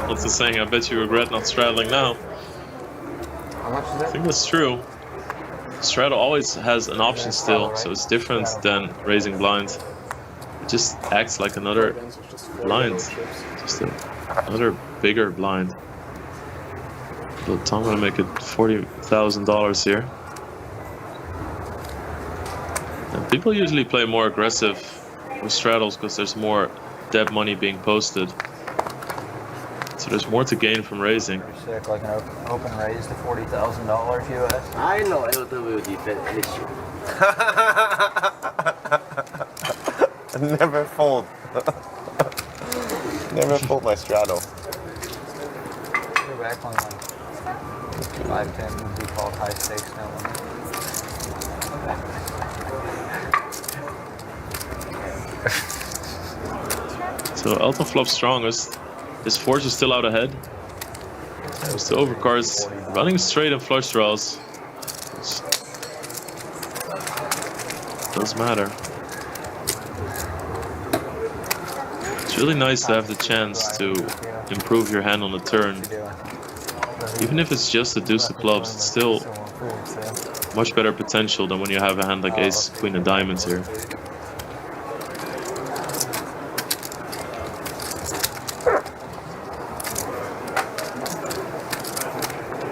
What's the saying? I bet you regret not straddling now. How much is it? I think that's true. Straddle always has an option still, so it's different than raising blinds. It just acts like another blind, just another bigger blind. But Tom gonna make it $40,000 here. And people usually play more aggressive with straddles because there's more dead money being posted. So there's more to gain from raising. Sick, like an open raise to $40,000 US. I know LW defense issue. Never fold. Never fold my straddle. Go back on like 5-10 would be called high stakes now. So Elton flops strongest. His fours are still out ahead. There's the overcards running straight and flush draws. Doesn't matter. It's really nice to have the chance to improve your hand on the turn. Even if it's just a deuce of clubs, it's still much better potential than when you have a hand like ace, queen of diamonds here.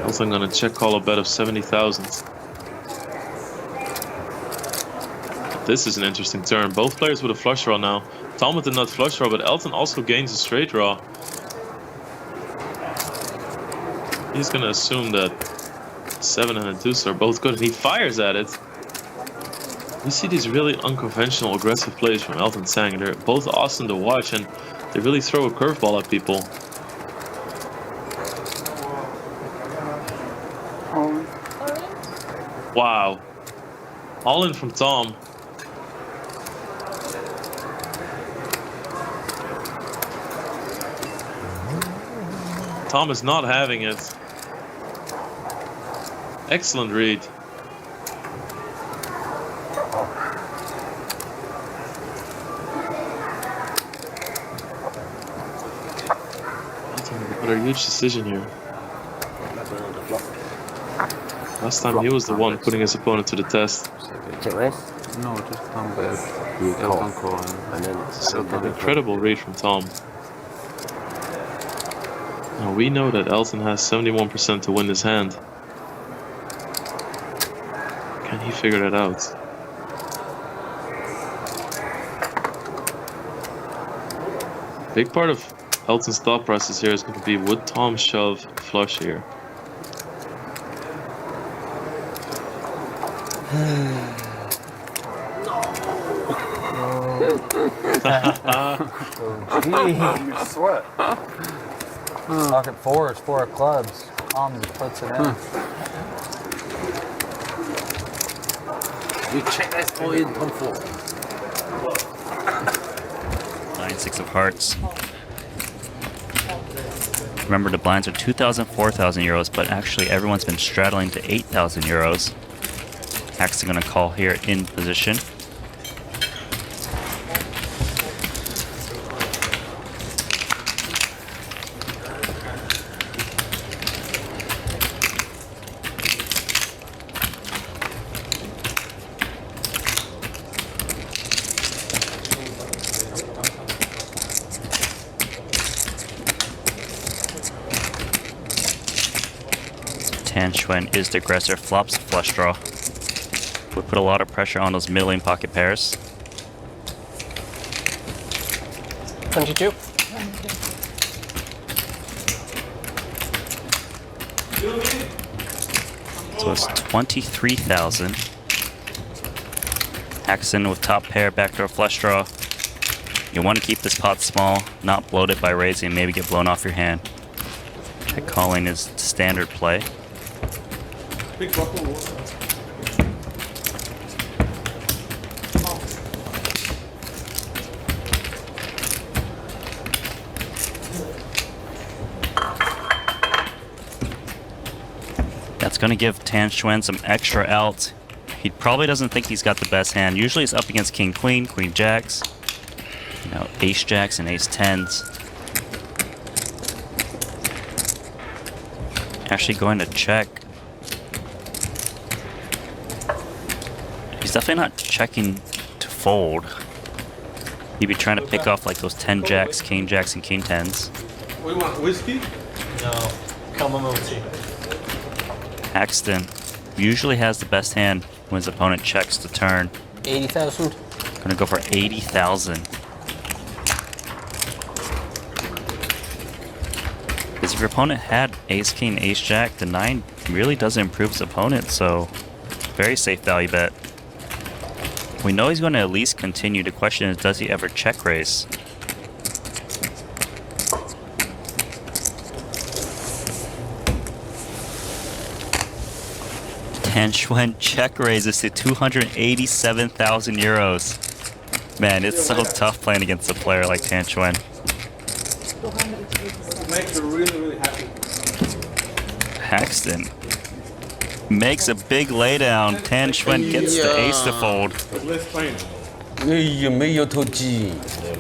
Also, I'm gonna check call a bet of 70,000. This is an interesting turn. Both players with a flush draw now. Tom with the nut flush draw, but Elton also gains a straight draw. He's gonna assume that 7 and a deuce are both good, and he fires at it. We see these really unconventional, aggressive plays from Elton Sang. They're both awesome to watch, and they really throw a curveball at people. Wow. All in from Tom. Tom is not having it. Excellent read. What a huge decision here. Last time he was the one putting his opponent to the test. Check raise? No, just come back. You Elton call. call And then So an incredible read from Tom. Now we know that Elton has 71% to win this hand. Can he figure that out? Big part of Elton's thought process here is going to be, would Tom shove flush here? You sweat. Pocket fours, 4 of clubs. Tom just puts it in. you check raise all in on 4. 9-6 of hearts. Remember, the blinds are 2,000, 4,000 euros, but actually everyone's been straddling to 8,000 euros. Haxton gonna call here in position. Xuan is the aggressor, flops flush draw. Would put a lot of pressure on those middling pocket pairs. 22. So it's 23,000. Haxton with top pair, backdoor flush draw. You want to keep this pot small, not bloat it by raising, maybe get blown off your hand. Check calling is standard play. That's going to give Xuan some extra outs. He probably doesn't think he's got the best hand. Usually it's up against king queen, queen jacks, you know, ace jacks and ace tens. Actually going to check. He's definitely not checking to fold. He'd be trying to pick off like those 10 jacks, king jacks, and king tens. We want whiskey? No, chamomile tea. Haxton usually has the best hand when his opponent checks the turn. 80,000. Gonna go for 80,000. Because if your opponent had ace king, ace jack, the 9 really doesn't improve his opponent, so very safe value bet. We know he's going to at least continue. The question is, does he ever check raise? Xuan check raises to 287,000 euros. Man, it's so tough playing against a player like Xuan. Makes you really, really happy. Haxton makes a big laydown. Xuan gets the ace to fold. But let's play now. 哎呀，没有投机，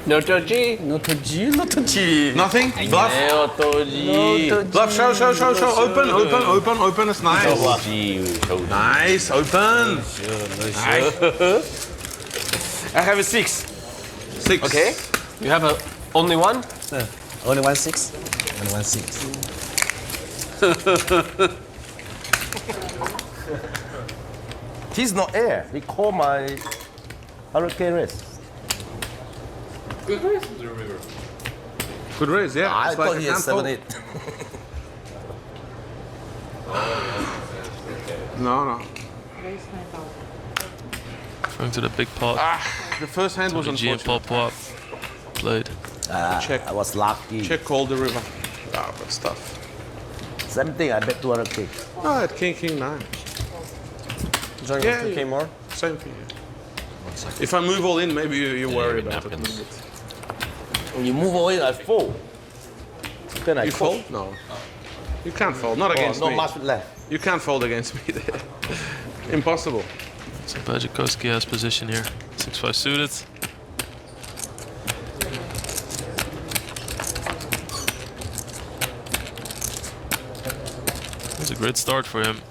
No Toji. 没有投机，没有投机， Nothing? Bluff? No Toji. Bluff, show. Open. It's nice. Nice, open. Nice. I have a 6. 6. Okay. You have a only one? Only 1-6? Only 1-6. He's not air. He called my hurricane race. Good raise, yeah. I It's thought like he a had handful. 7-8. No. Going to the big pot. The first hand was G and unfortunate. pop up. Played. Check. I was lucky. Check called the river. Ah, but stuff. Same thing. I bet 200k. No, at king 9. Join Yeah, 2K more? Same thing. Yeah. If I move all in, maybe you worry about it. When you move away, I fall. Then I You call. fold? No. You can't fold. Not against Not me. much left. You can't fold against me there. Impossible. So Badziakouski has position here. 6-5 suited. That's a great start for him.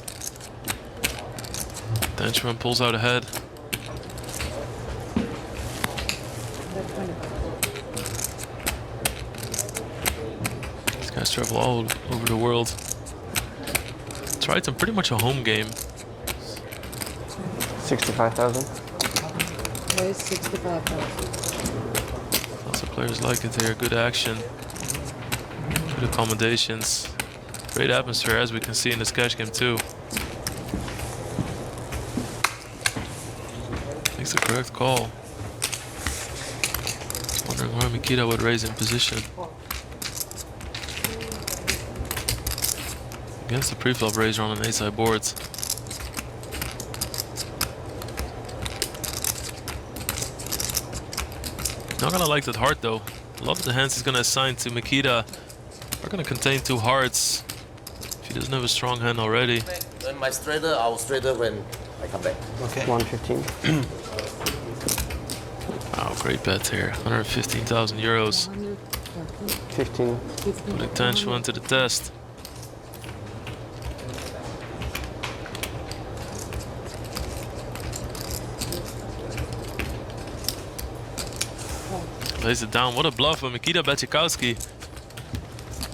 Xuan pulls out ahead. These guys travel all over the world. Triton pretty much a home game. 65,000. Where's 65,000? Lots of players like it here. Good action. Good accommodations. Great atmosphere, as we can see in this cash game too. Makes the correct call. Just wondering where Mikita would raise in position. Against the pre-flop raiser on an ace-high board. Not gonna like that heart though. A lot of the hands he's gonna assign to Mikita are gonna contain 2 hearts. If he doesn't have a strong hand already. When my straighter, I'll straighter when I come back. 115. Wow, great bet here. 115,000 euros. 15. Putting Xuan to the test. Lays it down. What a bluff by Mikita Badziakouski.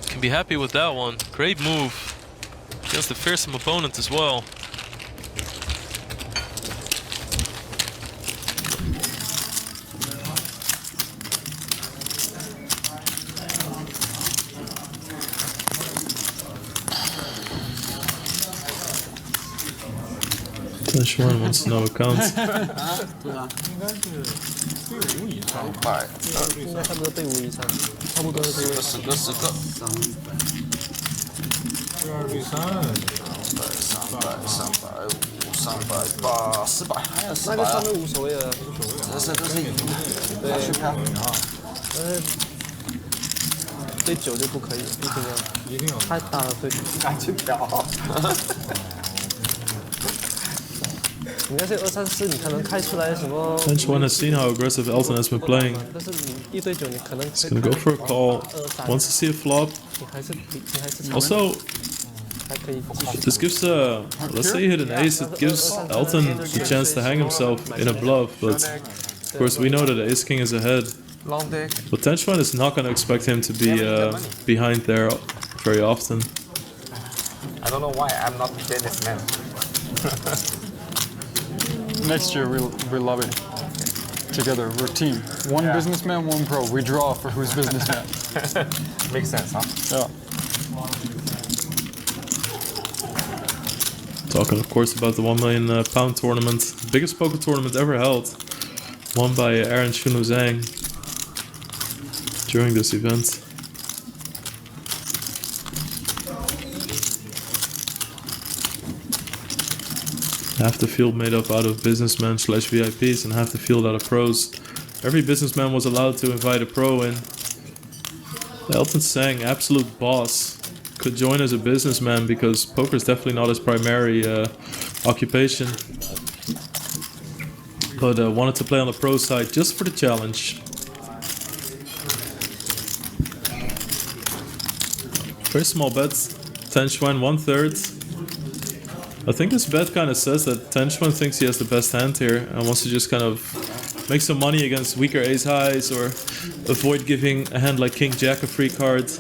Can be happy with that one. Great move. Against a fearsome opponent as well. Xuan wants to know accounts. 应该差不多对5以上，差不多是10个。那个上面无所谓的，这是赢的。对，对9就不可以，一定要太大了对。敢去嫖。你那些2、3、4，你可能开出来什么？ Xuan has seen how aggressive Elton has been playing. 但是你1对9，你可能 He's gonna go for a call. Wants to see a flop. 你还是 Also, 还可以继续。 This gives let's say you hit an ace, it gives Elton the chance to hang himself in a bluff, but of course we know that ace king is ahead. Long deck. But Xuan is not gonna expect him to be behind there very often. I don't know why I'm not a businessman. Next year we love it. Together, we're a team. One businessman, one pro. We draw for who's businessman. Makes sense, huh? Yeah. Talking, of course, about the £1 million tournament, biggest poker tournament ever held, won by Aaron Shunu Zhang during this event. Half the field made up out of businessmen / VIPs and half the field out of pros. Every businessman was allowed to invite a pro in. Elton Sang, absolute boss, could join as a businessman because poker is definitely not his primary occupation. But wanted to play on the pro side just for the challenge. Very small bet, 10 Xuan, 1/3. I think this bet kind of says that 10 Xuan thinks he has the best hand here and wants to just kind of make some money against weaker ace highs or avoid giving a hand like king jack a free card.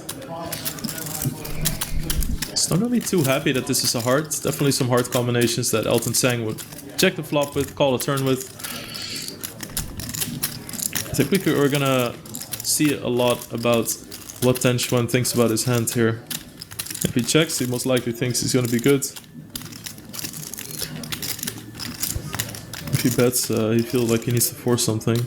It's not really too happy that this is a heart. Definitely some heart combinations that Elton Sang would check the flop with, call a turn with. I think we're gonna see a lot about what 10 Xuan thinks about his hand here. If he checks, he most likely thinks he's gonna be good. If he bets, he feels like he needs to force something.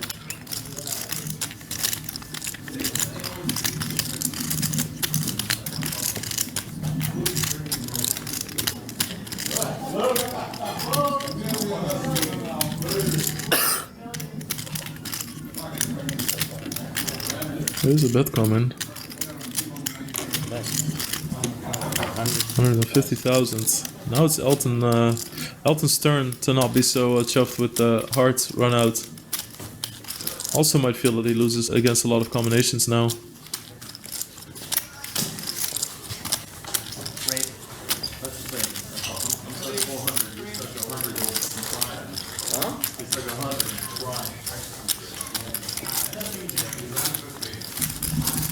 There's a bet coming. 150,000. Now it's Elton's turn to not be so chuffed with the hearts run out. Also might feel that he loses against a lot of combinations now.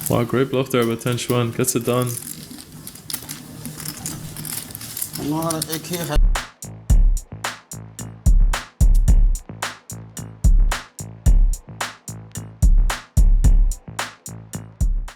Wow, great bluff there by 10 Xuan. Gets it done.